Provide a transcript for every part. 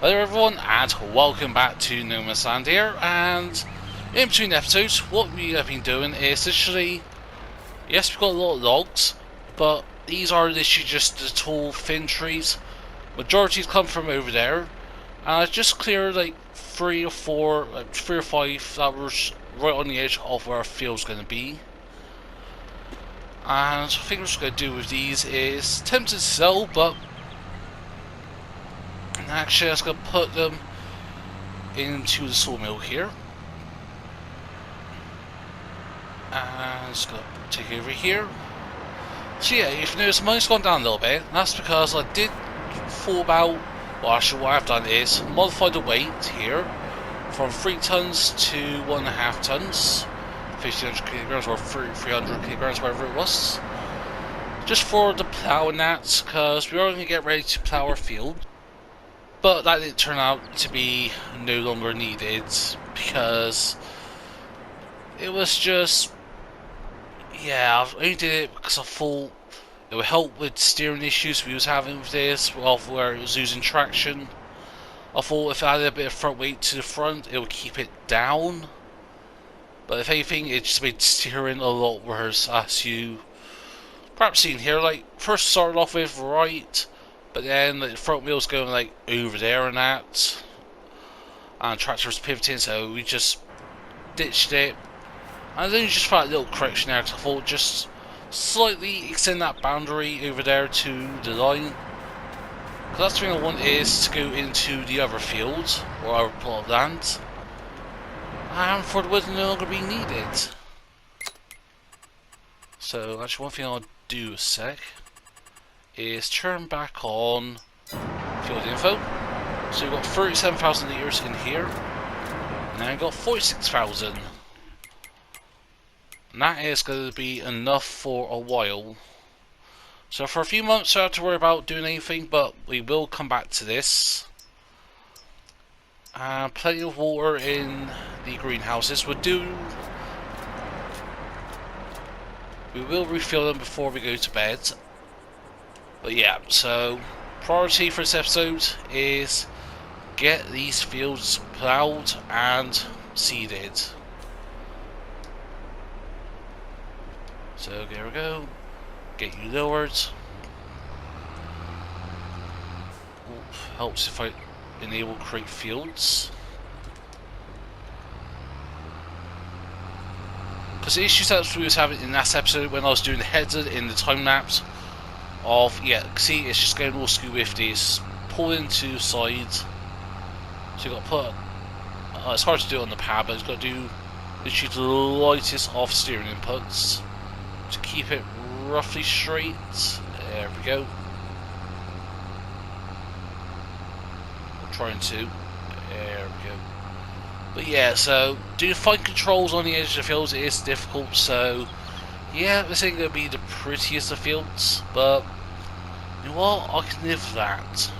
Hello everyone and welcome back to No Man's Land here, and in between episodes what we have been doing is literally, yes, we've got a lot of logs, but these are literally just the tall thin trees. Majority's come from over there, and I just cleared like three or five that was right on the edge of where our field's going to be. And I think what I'm just going to do with these is tempted to sell, but actually I was going to put them into the sawmill here. And just going to take over here. So yeah, if you notice, mine's gone down a little bit. That's because I did fall about, well actually what I've done is modify the weight here from 3 tons to 1.5 tons. 1500 kilograms or 300 kilograms, whatever it was. Just for the plough and that, because we are going to get ready to plough our field. But that didn't turn out to be no longer needed, because it was just, yeah, I only did it because I thought it would help with steering issues we was having with this, where it was losing traction. I thought if I added a bit of front weight to the front, it would keep it down. But if anything, it just made steering a lot worse, as you perhaps seen here. Like, first started off with right, but then the front wheel's going like over there and that, and the tractor was pivoting, so we just ditched it. And then you just found a little correction there, because I thought just slightly extend that boundary over there to the line. Because that's the thing I want is to go into the other field, or our plot of land, and for the wood no longer be needed. So actually one thing I'll do a sec is turn back on field info. So we've got 37,000 litres in here, and then we've got 46,000. And that is going to be enough for a while. So for a few months I don't have to worry about doing anything, but we will come back to this. Plenty of water in the greenhouses would do. We will refill them before we go to bed. But yeah, so priority for this episode is get these fields ploughed and seeded. So there we go. Get you lowered. Helps if I enable create fields. Because the issues that we was having in that episode when I was doing the header in the time lapse of, yeah, see, it's just going all screw with these, pull into the side. So you got to put, it's hard to do it on the pad, but it's got to do literally the lightest of steering inputs to keep it roughly straight. There we go. I'm trying to. There we go. But yeah, so doing fine controls on the edge of the fields is difficult, so yeah, this ain't going to be the prettiest of fields, but you know what, I can live with that.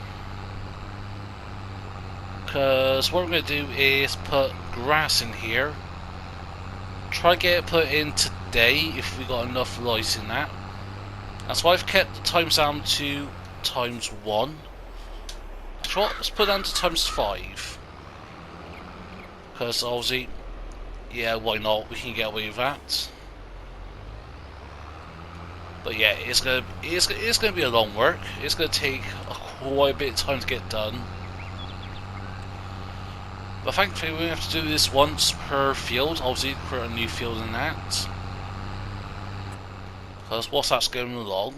Because what I'm going to do is put grass in here, try to get it put in today if we got enough light in that. That's why I've kept the times down to ×1. So what, let's put it down to ×5. Because obviously, yeah, why not? We can get away with that. But yeah, it's gonna be a long work. It's gonna take quite a bit of time to get done. But thankfully, we don't have to do this once per field. Obviously, create a new field in that. Because whilst that's going along,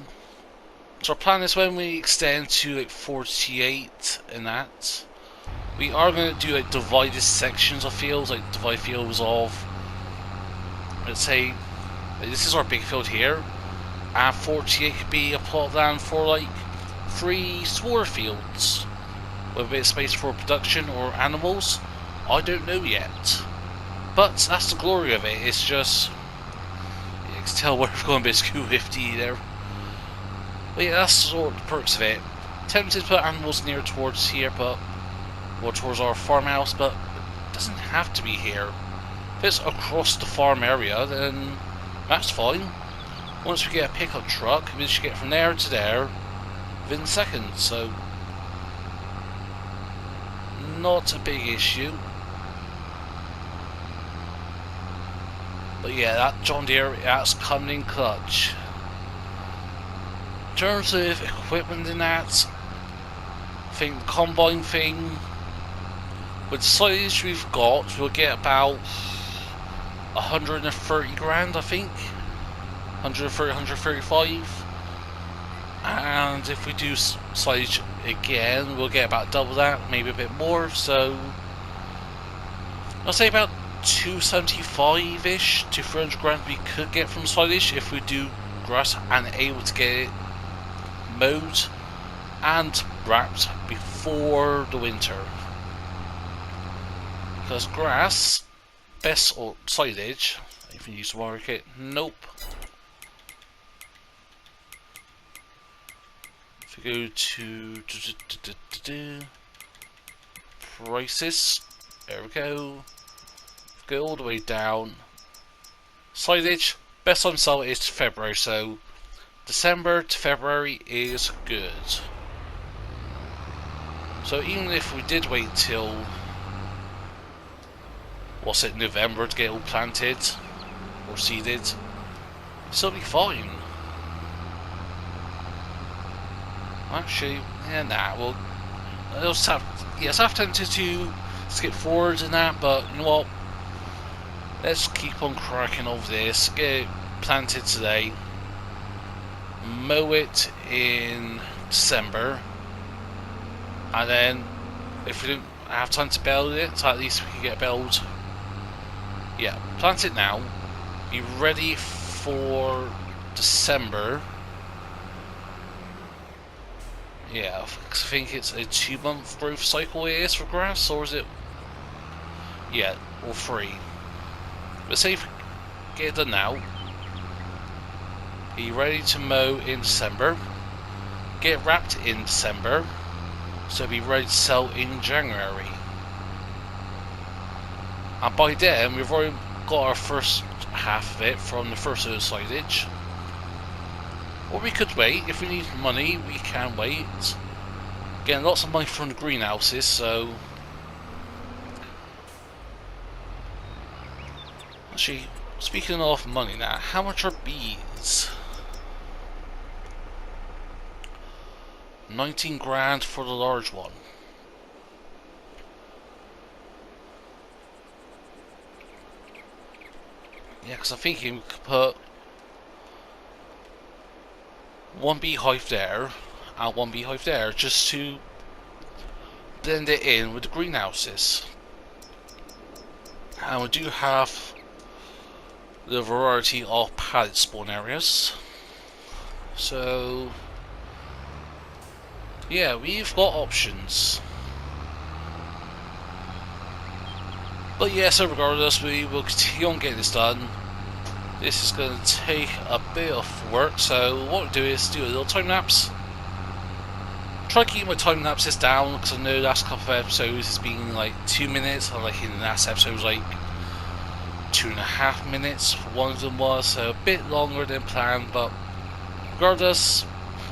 so our plan is when we extend to like 48 in that, we are going to do like divided sections of fields, like divide fields of, let's say, this is our big field here, and 48 could be a plot of land for like 3 smaller fields, with a bit of space for production or animals. I don't know yet, but that's the glory of it. It's just, you can tell we're going a bit screw 50 there. But yeah, that's sort of the perks of it. Tempted to put animals near towards here, but or towards our farmhouse, but it doesn't have to be here. If it's across the farm area, then that's fine. Once we get a pickup truck, we should get from there to there within seconds, so not a big issue. But yeah, that John Deere, that's coming in clutch. In terms of equipment in that, I think the combine thing, with the silage we've got, we'll get about 130 grand, I think. 130, 135. And if we do silage again, we'll get about double that, maybe a bit more. So I'll say about 275-ish to 300 grand we could get from silage if we do grass and able to get it mowed and wrapped before the winter. Because grass, best or silage, if you use the market, nope. If we go to prices, there we go. Go all the way down. Silage, best time to sell is February, so December to February is good. So even if we did wait till, what's it, November to get all planted or seeded, it'd still be fine. Actually, yeah, nah, well, I'll have tempted to skip forward in that, but you know what? Let's keep on cracking over this, get it planted today, mow it in December, and then if we don't have time to build it, so at least we can get build. Yeah, plant it now, be ready for December. Yeah, I think it's a 2-month growth cycle it is for grass, or is it? Yeah, or 3. But say if we get it done now, be ready to mow in December, get wrapped in December, so be ready to sell in January. And by then, we've already got our first half of it from the first of the silage. Or we could wait, if we need money, we can wait. Getting lots of money from the greenhouses, so... Actually, speaking of money now, how much are bees? 19 grand for the large one. Yeah, because I'm thinking we could put 1 beehive there and 1 beehive there just to blend it in with the greenhouses. And we do have the variety of pallet spawn areas, so yeah, we've got options. But yeah, so regardless, we will continue on getting this done. This is going to take a bit of work, so what we'll do is do a little time lapse. Try to keep my time lapses down, because I know the last couple of episodes has been like 2 minutes, and like in the last episode it was like 2.5 minutes, one of them was, so a bit longer than planned, but regardless,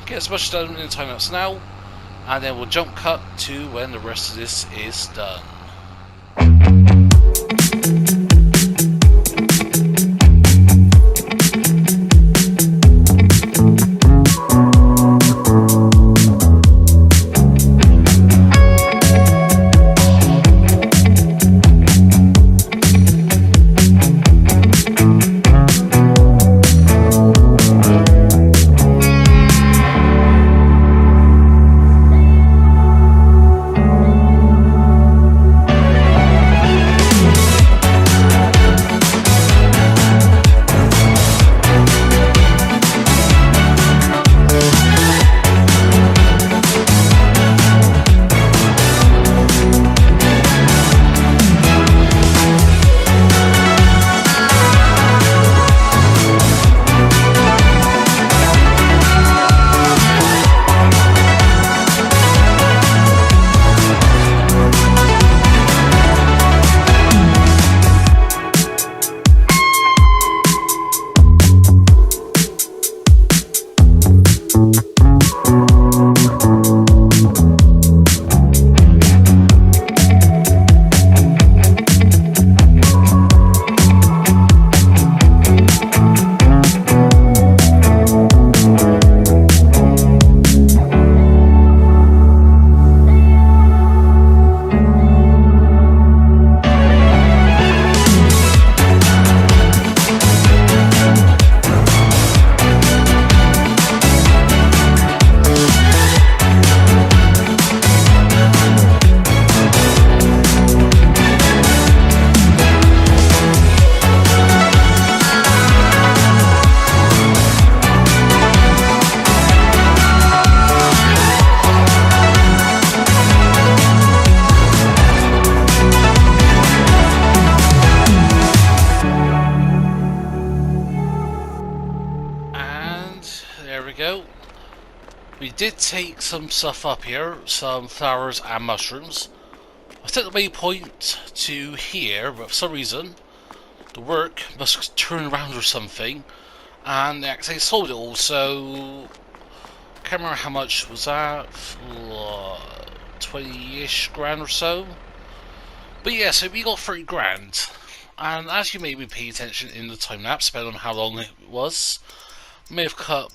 get as much done in the time lapse now, and then we'll jump cut to when the rest of this is done. did take some stuff up here, some flowers and mushrooms. I set the waypoint to here, but for some reason the work must turn around or something, and they actually sold it all. So can't remember how much was that, 20-ish grand or so. But yeah, so we got 30 grand. And as you may be paying attention in the time lapse, depending on how long it was, I may have cut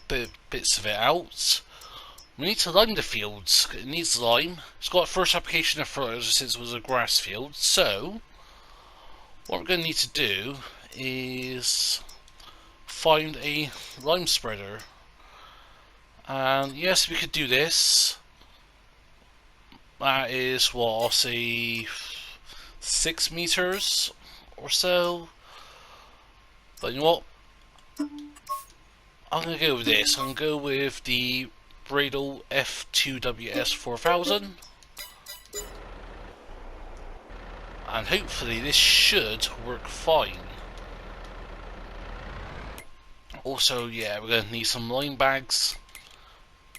bits of it out. We need to lime the fields. It needs lime. It's got first application of fertilizer since it was a grass field. So what we're going to need to do is find a lime spreader. And yes, we could do this. That is what I'll say 6 meters or so. But you know what? I'm going to go with this. I'm going to go with the Bradle F2WS 4000. And hopefully this should work fine. Also, yeah, we're going to need some lime bags.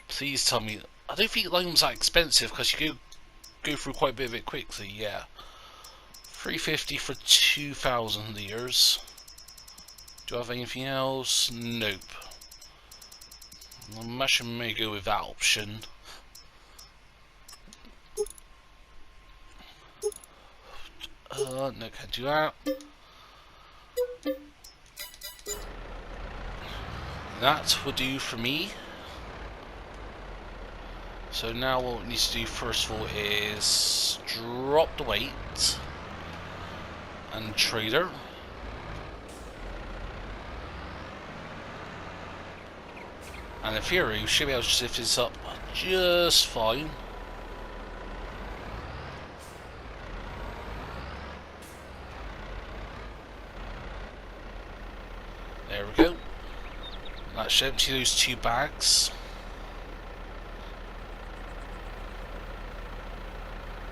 Please tell me. I don't think lime's that expensive because you go through quite a bit of it quickly, yeah. 350 for 2,000 litres. Do I have anything else? Nope. I'm actually may go with that option. No, can't do that. That will do for me. So now what we need to do first of all is drop the weight and trader. And in theory, we should be able to lift this up just fine. There we go. That should empty those 2 bags.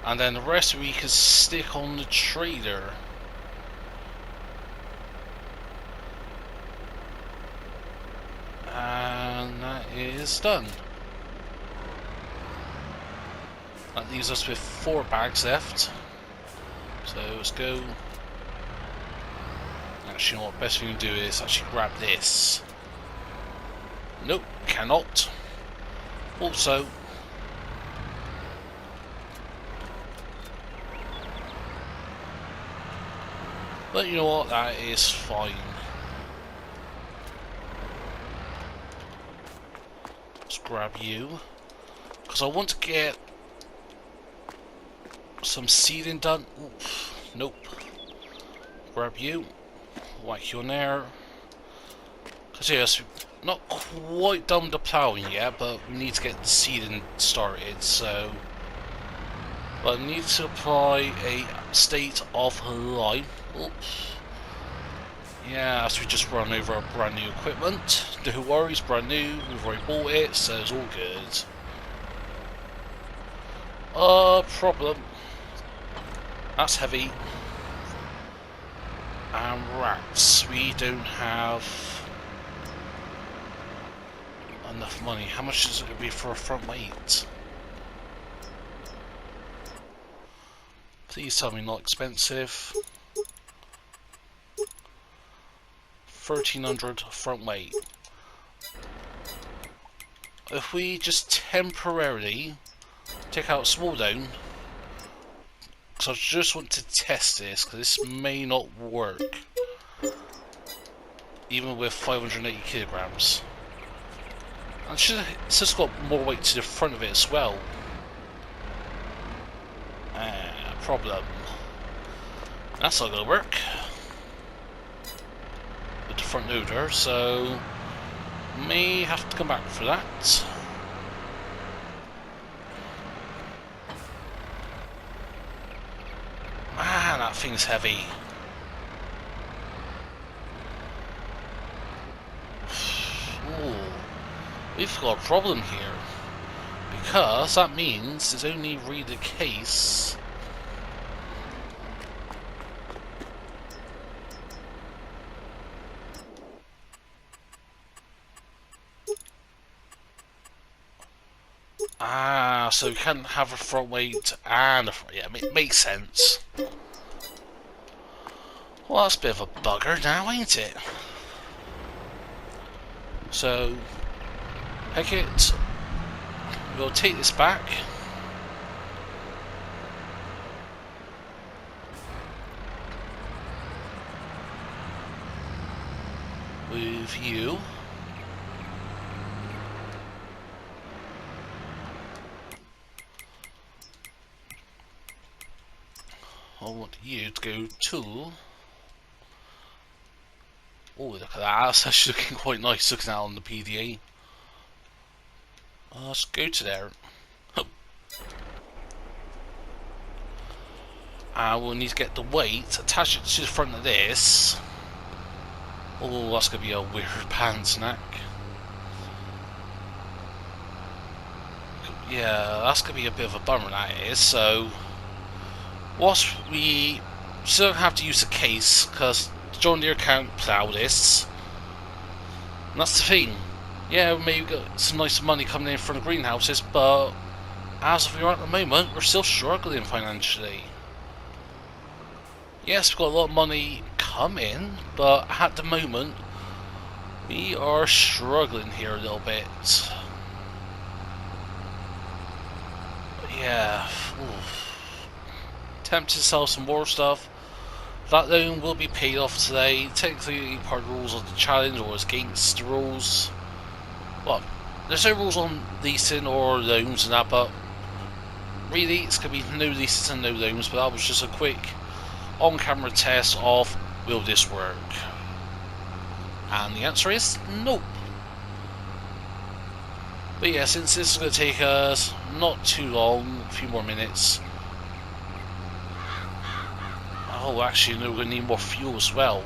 And then the rest we can stick on the trader. And that is done. That leaves us with 4 bags left. So let's go. Actually, you know what? Best thing to do is actually grab this. Nope, cannot. Also, but you know what? That is fine. Let's grab you, because I want to get some seeding done. Oof, nope. Grab you, whack you on there. Because yes, not quite done with the ploughing yet, but we need to get the seeding started. So, but I need to apply a state of lime. Oops. Yeah, so we just run over our brand new equipment. No worries, brand new, we've already bought it, so it's all good. Problem. That's heavy. And rats, we don't have enough money. How much is it going to be for a front weight? Please tell me not expensive. 1,300 front weight. If we just temporarily take out small down, because I just want to test this, because this may not work, even with 580 kilograms. And it's just got more weight to the front of it as well. Problem. That's not gonna work. With the front loader, so may have to come back for that. Man, that thing's heavy. Ooh, we've got a problem here, because that means it's only really the case So we can't have a front weight and a front. Yeah, makes sense. Well, that's a bit of a bugger now, ain't it? So, heck it. We'll take this back. With you. I want you to go to. Oh, look at that. That's actually looking quite nice looking out on the PDA. Let's go to there. And we'll need to get the weight, attach it to the front of this. Oh, that's going to be a weird pan snack. Yeah, that's going to be a bit of a bummer, that is. So, whilst we still have to use a case, because John Deere can't plough this. And that's the thing. Yeah, we maybe got some nice money coming in from the greenhouses, but as of we are at the moment, we're still struggling financially. Yes, we've got a lot of money coming, but at the moment, we are struggling here a little bit. Yeah, tempted to sell some more stuff. That loan will be paid off today. Technically part of the rules of the challenge, or it's against the rules. Well, there's no rules on leasing or loans and that, but really it's going to be no leases and no loans, but that was just a quick on-camera test of will this work? And the answer is nope. But yeah, since this is going to take us not too long, a few more minutes. Oh, actually, no, we're going to need more fuel as well.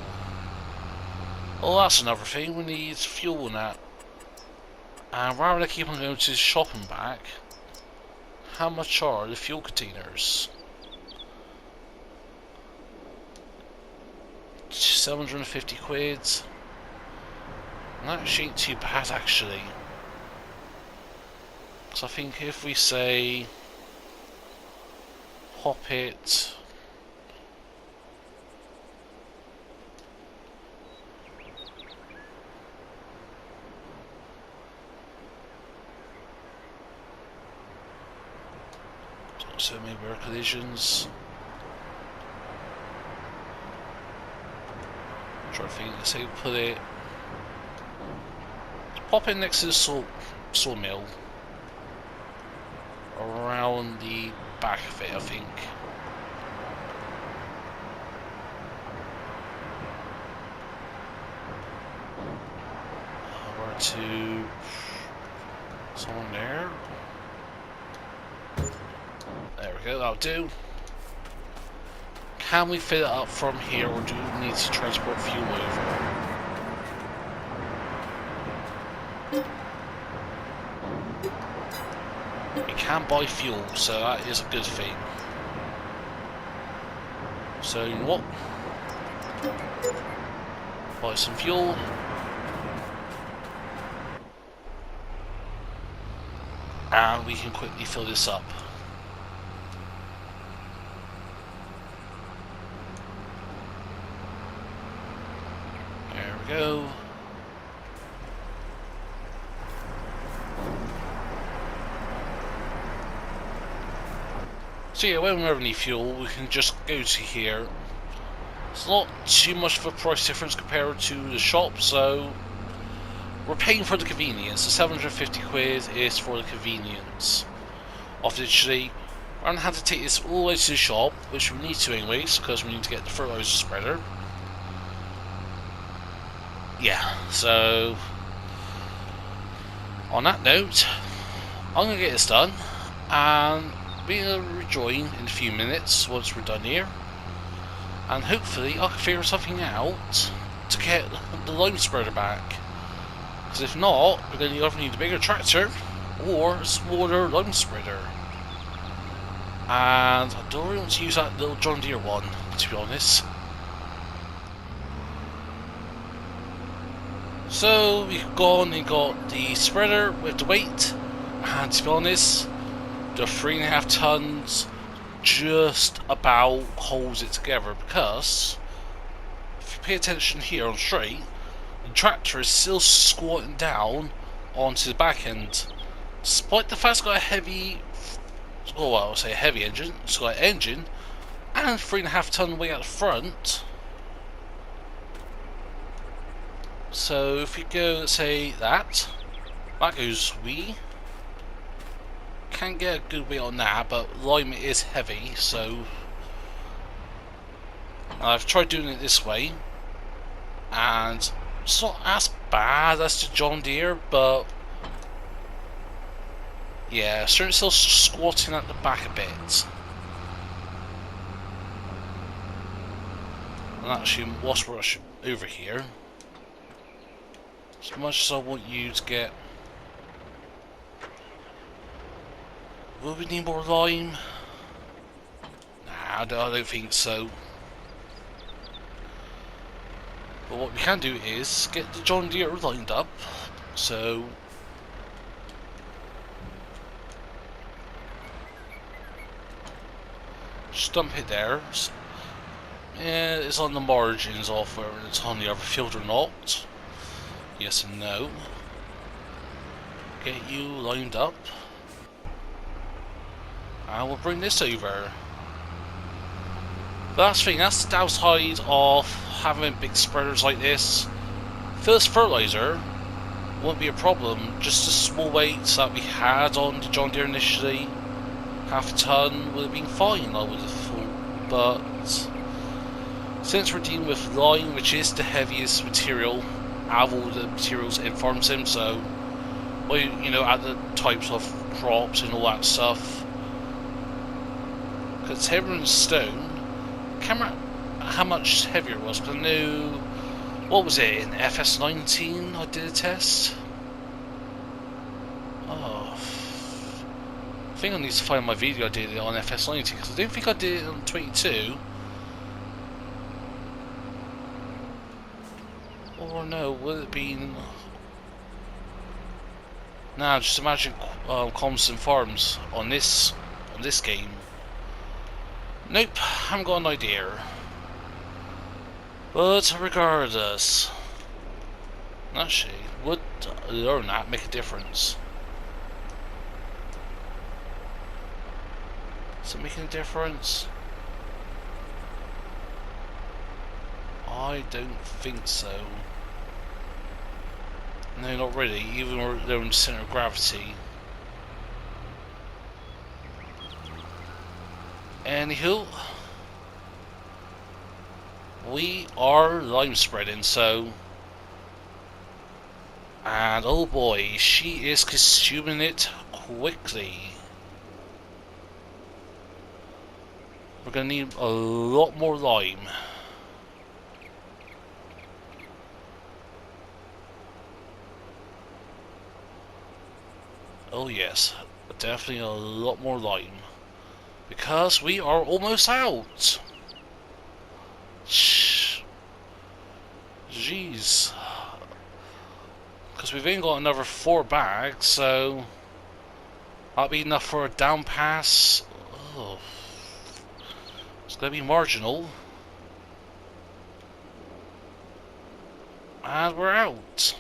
Oh, that's another thing, we need fuel in that. And rather than keep on going to the shop and back, how much are the fuel containers? 750 quid. That actually ain't too bad, actually. So I think if we say hop it, so maybe our collisions. Try to think, say put it, pop it next to the sawmill. Around the back of it, I think. Over to someone there. There we go, that'll do. Can we fit it up from here, or do we need to transport fuel over? We can buy fuel, so that is a good thing. So, you know what? Buy some fuel. And we can quickly fill this up. There we go. So yeah, when we have any fuel, we can just go to here. It's not too much of a price difference compared to the shop, so we're paying for the convenience. The 750 quid is for the convenience. Obviously, we're going to have to take this all the way to the shop, which we need to anyways, because we need to get the fertilizer spreader. Yeah, so on that note, I'm going to get this done, and we'll rejoin in a few minutes once we're done here, and hopefully I can figure something out to get the lime spreader back, because if not, we're going to either need a bigger tractor or a smaller lime spreader, and I don't really want to use that little John Deere one, to be honest. So we've gone and got the spreader with the weight, and to be honest, the 3.5 tons just about holds it together, because if you pay attention here on straight, the tractor is still squatting down onto the back end, despite the fact it's got a heavy, well, I'll say a heavy engine. It's got an engine and 3.5 ton weight at the front. So if you go, say that goes wee. Can't get a good weight on that, but lime is heavy, so I've tried doing it this way, and it's not as bad as the John Deere, but yeah, certainly still squatting at the back a bit. And actually, whilst we're over here, as much as I want you to get, will we need more lime? Nah, I don't think so. But what we can do is get the John Deere lined up. So just dump it there. Yeah, it's on the margins of whether it's on the other field or not. Yes and no. Get you lined up. And we'll bring this over. Last thing, that's the downside of having big spreaders like this. First fertilizer won't be a problem, just the small weights that we had on the John Deere initially, 1/2 ton would have been fine, I would have thought. But since we're dealing with lime, which is the heaviest material out of all the materials in farm sim, so, well, you know, at the types of crops and all that stuff, because it's heavier than stone. I can't remember how much heavier it was, because I know, what was it, in FS19 I did a test? Oh, I think I need to find my video I did it on FS19, because I don't think I did it on 22. Or no, would it been... Nah, just imagine constant farms on this game. Nope, haven't got an idea. But regardless, actually, would learn that make a difference? Is it making a difference? I don't think so. No, not really, even though they're in the centre of gravity. Anywho, we are lime spreading, so, and oh boy, she is consuming it quickly. We're gonna need a lot more lime. Oh yes, definitely a lot more lime. Because we are almost out. Jeez. Because we've only got another 4 bags, so that'll be enough for a down pass. Oh. It's going to be marginal. And we're out.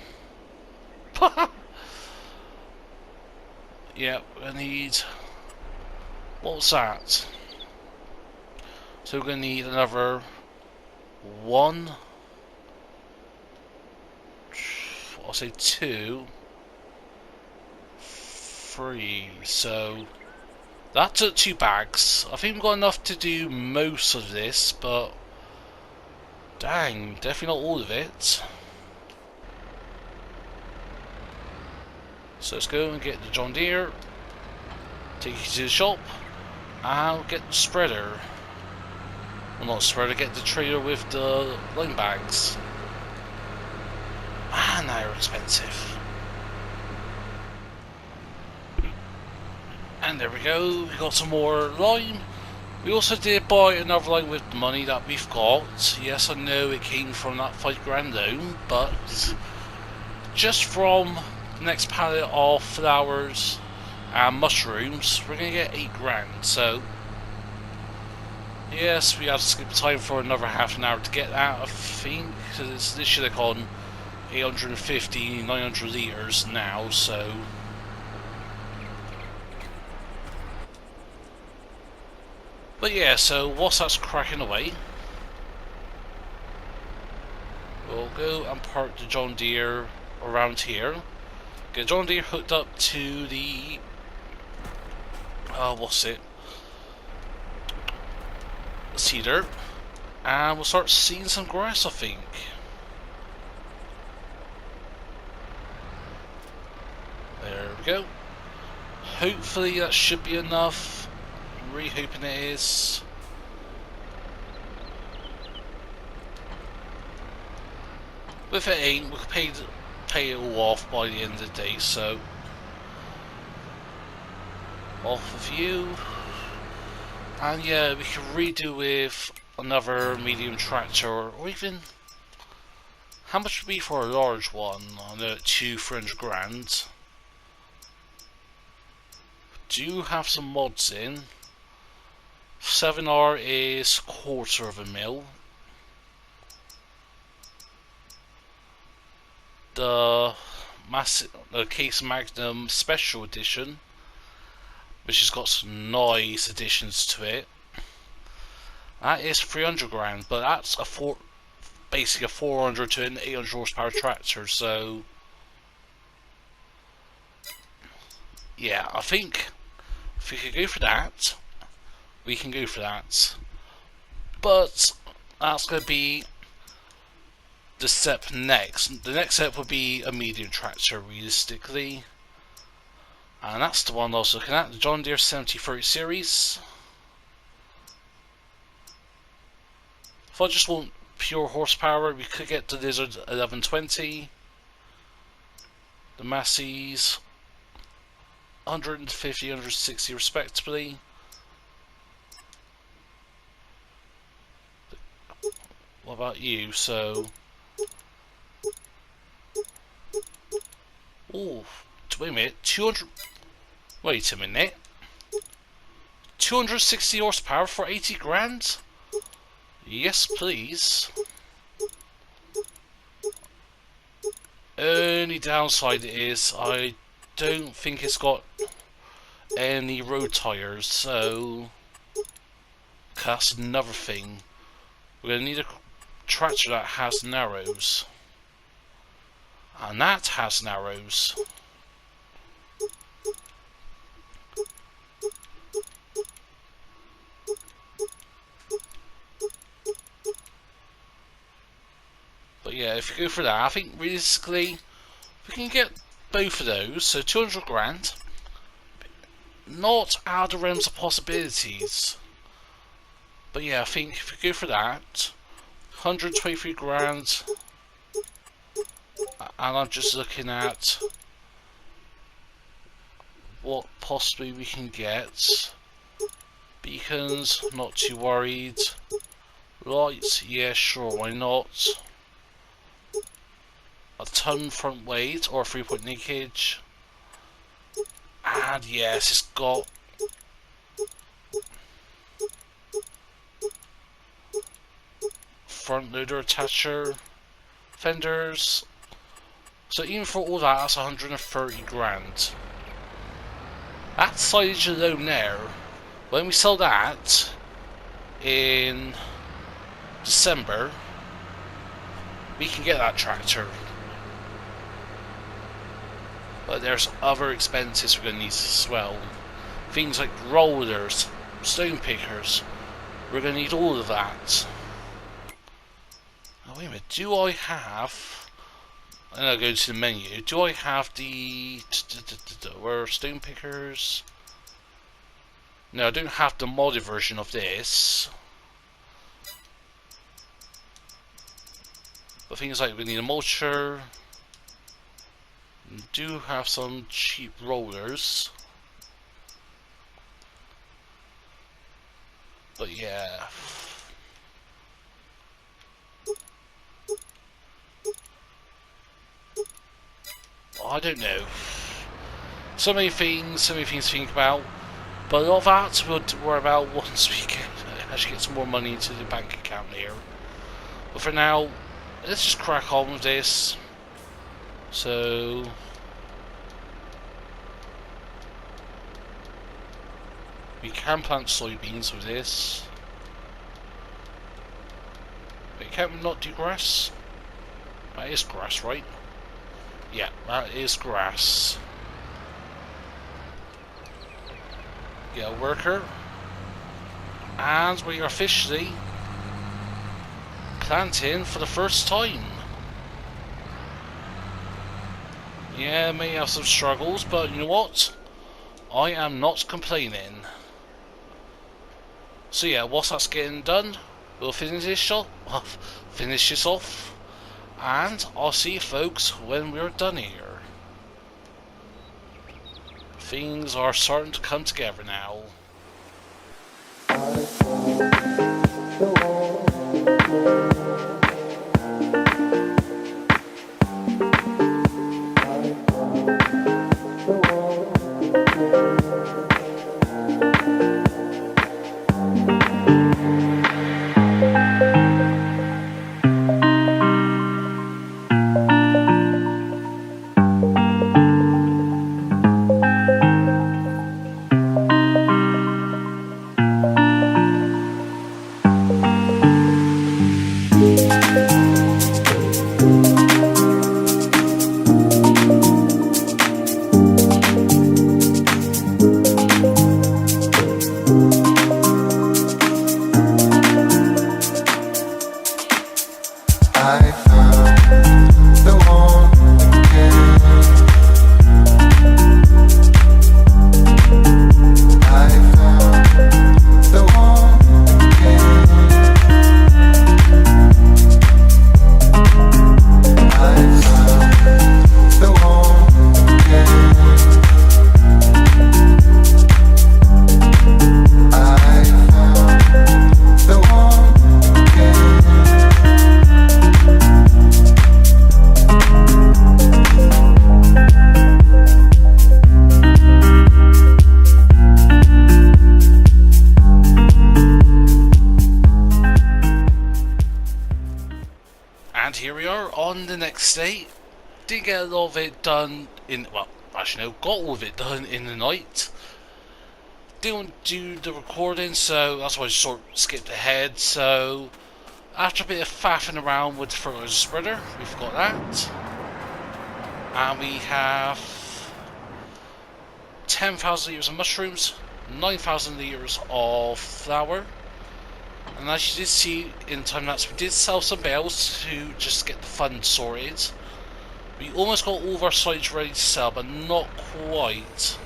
Yeah, I need... What was that? So we're going to need another 1, I'll say 2, 3, so that took 2 bags. I think we've got enough to do most of this, but dang, definitely not all of it. So let's go and get the John Deere, take you to the shop, and get the spreader. Well, not spreader, get the trailer with the lime bags. Man, they're expensive. And there we go, we got some more lime. We also did buy another lime with the money that we've got. Yes, I know it came from that £5 loan, but just from the next pallet of flowers and mushrooms, we're gonna get 8 grand. So yes, we have to skip time for another half an hour to get that, I think, because this should have gone 850, 900 litres now, so... But yeah, so whilst that's cracking away, we'll go and park the John Deere around here. Get John Deere hooked up to the... what's it? Cedar. And we'll start seeing some grass, I think. There we go. Hopefully that should be enough. I'm really hoping it is. If it ain't, we'll pay it all off by the end of the day, so... Off of you. And yeah, we can redo with another medium tractor, or even... How much would be for a large one? On the 300 grand. Do have some mods in. 7R is quarter of a mil. The Case Magnum Special Edition, which has got some nice additions to it, that is 300 grand, but that's basically a 400 to an 800 horsepower tractor. So yeah, I think if we could go for that, we can go for that. But that's going to be the step next. The next step would be a medium tractor, realistically. And that's the one I was looking at, the John Deere 7030 series. If I just want pure horsepower, we could get the Lizard 1120. The Massey's 150, 160 respectively. What about you? So... Oh, wait a minute, 200... Wait a minute. 260 horsepower for 80 grand? Yes, please. Only downside is I don't think it's got any road tyres, so that's another thing. We're going to need a tractor that has narrows. And that has narrows. But yeah, if you go for that, I think realistically we can get both of those. So 200 grand, not out of the realms of possibilities. But yeah, I think if we go for that, 123 grand, and I'm just looking at what possibly we can get. Beacons, not too worried. Lights, yeah, sure, why not? A ton front weight or a 3-point linkage. And yes, it's got front loader attacher, fenders. So even for all that, that's 130 grand. That silage alone there, when we sell that in December, we can get that tractor. But there's other expenses we're going to need as well. Things like rollers, stone pickers. We're going to need all of that. Oh, wait a minute, do I have... And I'll go to the menu. Do I have the... Where are stone pickers? No, I don't have the modded version of this. But things like we need a mulcher. We do have some cheap rollers. But yeah. I don't know. So many things to think about. But a lot of that we'll worry about once we actually get some more money into the bank account here. But for now, let's just crack on with this. So we can plant soybeans with this. Wait, can we not do grass? That is grass, right? Yeah, that is grass. Get a worker. And we are officially planting for the first time. Yeah, may have some struggles, but you know what? I am not complaining. So yeah, whilst that's getting done, we'll finish this off, and I'll see you folks when we're done here. Things are starting to come together now. And here we are on the next day. Did get a lot of it done in, well, actually no, got all of it done in the night. Didn't do the recording, so that's why I just sort of skipped ahead. So after a bit of faffing around with the fertilizer spreader, we've got that. And we have 10,000 litres of mushrooms, 9,000 litres of flour. And as you did see in time lapse, we did sell some bales to just get the fund sorted. We almost got all of our sites ready to sell, but not quite.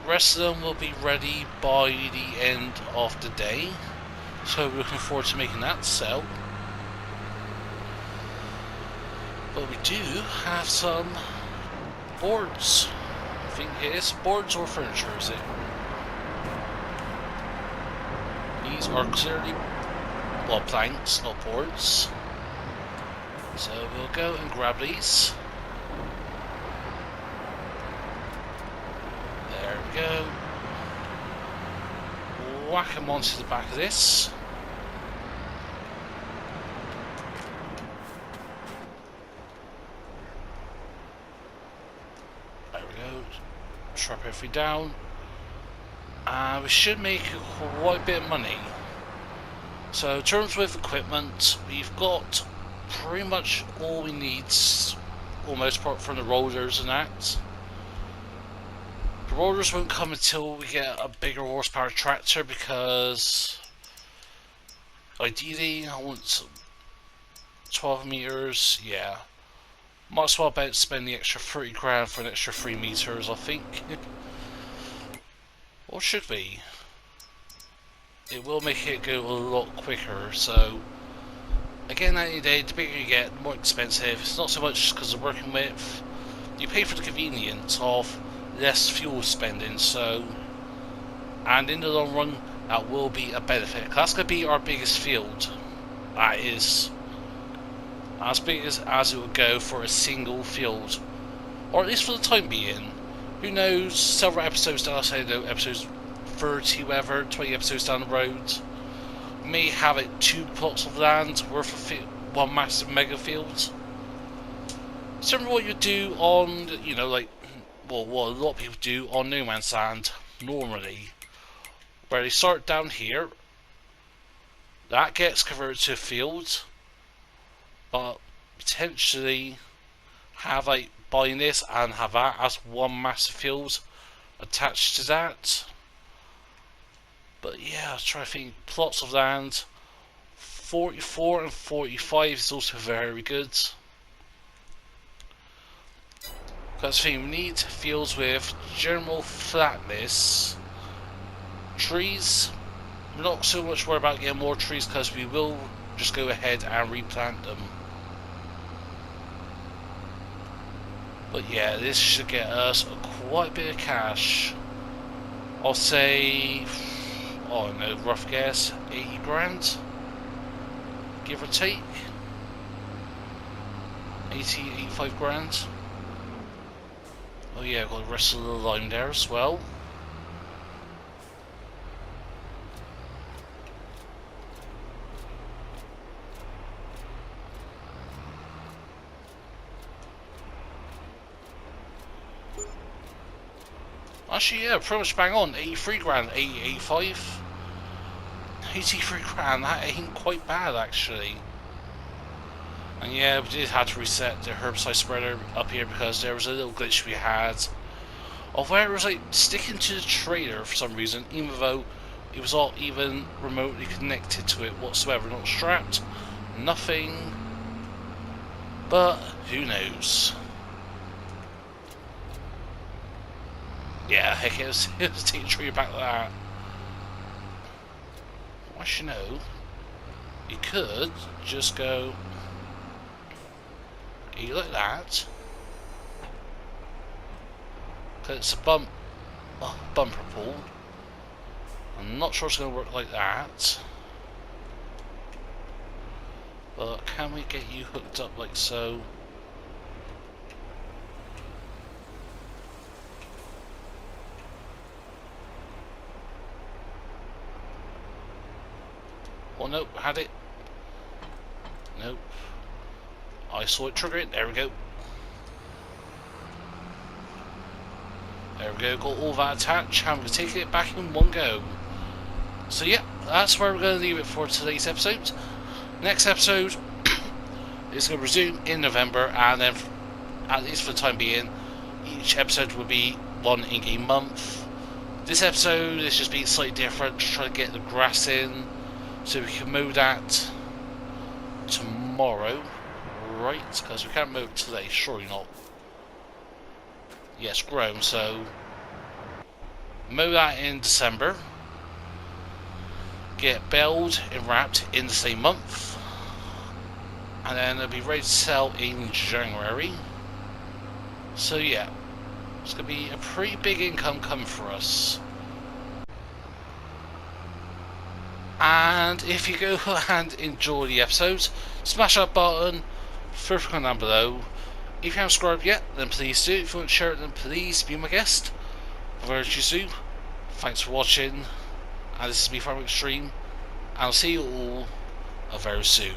The rest of them will be ready by the end of the day, so we're looking forward to making that sell. But we do have some boards. I think it is boards or furniture, is it? These are clearly, well, planks, not boards. So we'll go and grab these. There we go. Whack them onto the back of this. There we go. Strap everything down. We should make quite a bit of money. So in terms with equipment, we've got pretty much all we need, almost apart from the rollers and that. The rollers won't come until we get a bigger horsepower tractor, because ideally I want 12 meters, yeah. Might as well about spend the extra 30 grand for an extra 3 meters, I think. Or should we? It will make it go a lot quicker, so again, at the end of the day, the bigger you get, the more expensive. It's not so much because of working with, you pay for the convenience of less fuel spending, so, and in the long run, that will be a benefit. That's going to be our biggest field. That is as big as it would go for a single field, or at least for the time being. Who knows, several episodes down, say no, episodes 30, whatever, 20 episodes down the road, may have it 2 plots of land worth of one massive mega field. Similar to what you do on, you know, like, well, what a lot of people do on No Man's Land normally, where they start down here, that gets converted to a field, but potentially have like buying this and have that as one massive field attached to that. But yeah, I was trying to think, plots of land 44 and 45 is also very good. Because I think we need fields with general flatness. Trees, we're not so much worried about getting more trees because we will just go ahead and replant them. But yeah, this should get us quite a bit of cash. I'll say, oh no, rough guess, 80 grand, give or take. 80, 85 grand. Oh yeah, I've got the rest of the line there as well. Actually, yeah, pretty much bang on. 83 grand, 80, 85. 83 grand, that ain't quite bad actually. And yeah, we did have to reset the herbicide spreader up here because there was a little glitch we had of where it was like sticking to the trailer for some reason, even though it was not even remotely connected to it whatsoever, not strapped, nothing. But who knows? Yeah, heck, it was taking a trailer back like that. Well, you know, you could just go like that, because it's a bumper pull. I'm not sure it's going to work like that, but can we get you hooked up like so? Oh nope, had it. Nope. I saw it trigger it, there we go. There we go, got all that attached, and we're taking it back in one go. So yeah, that's where we're going to leave it for today's episode. Next episode is going to resume in November, and then, at least for the time being, each episode will be one in-game month. This episode is just being slightly different, just trying to get the grass in, so we can mow that tomorrow. Right, because we can't mow it today, surely not. Yes, grown, so mow that in December. Get baled and wrapped in the same month. And then it'll be ready to sell in January. So yeah, it's going to be a pretty big income coming for us. And if you go and enjoy the episodes, smash that button, throw a comment down below. If you haven't subscribed yet, then please do. If you want to share it, then please be my guest. Without you, thanks for watching, and this is me, EnvoyXtreme, and I'll see you all very soon.